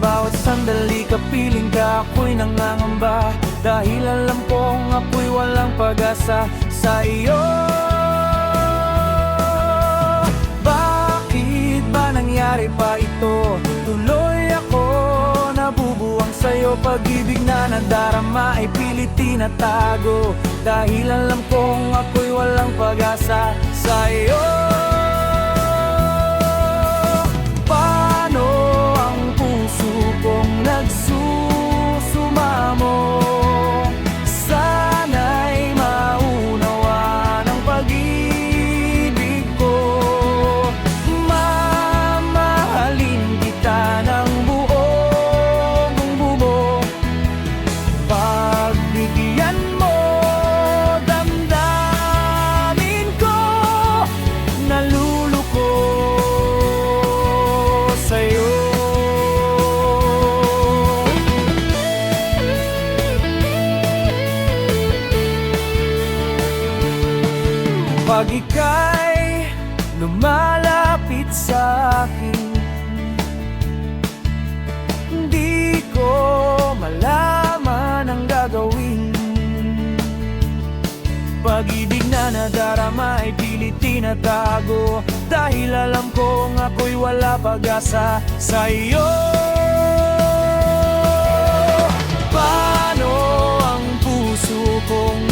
bawat sandali kapiling ka, ako'y nangangamba, dahil alam kong ako'y walang pag-asa sa iyo. Bakit ba nangyari pa ito? Tuloy ako nabubuwang sa'yo. Pag-ibig na nadarama ay pilit tinatago, dahil alam kong ako'y walang pag-asa sa iyo. Paano ang puso kong nagsusumamo? Sana'y maunawa ng pag-ibig ko. Mamahalin kita ng buong buo. Pagbigyan mo damdamin ko, naluluko sa'yo. Pag ika'y lumalapit sa akin, hindi ko malaman ang gagawin. Pag-ibig na nadarama ay pilit tinatago, dahil alam kong ako'y wala pag-asa sa iyo. Paano ang puso kong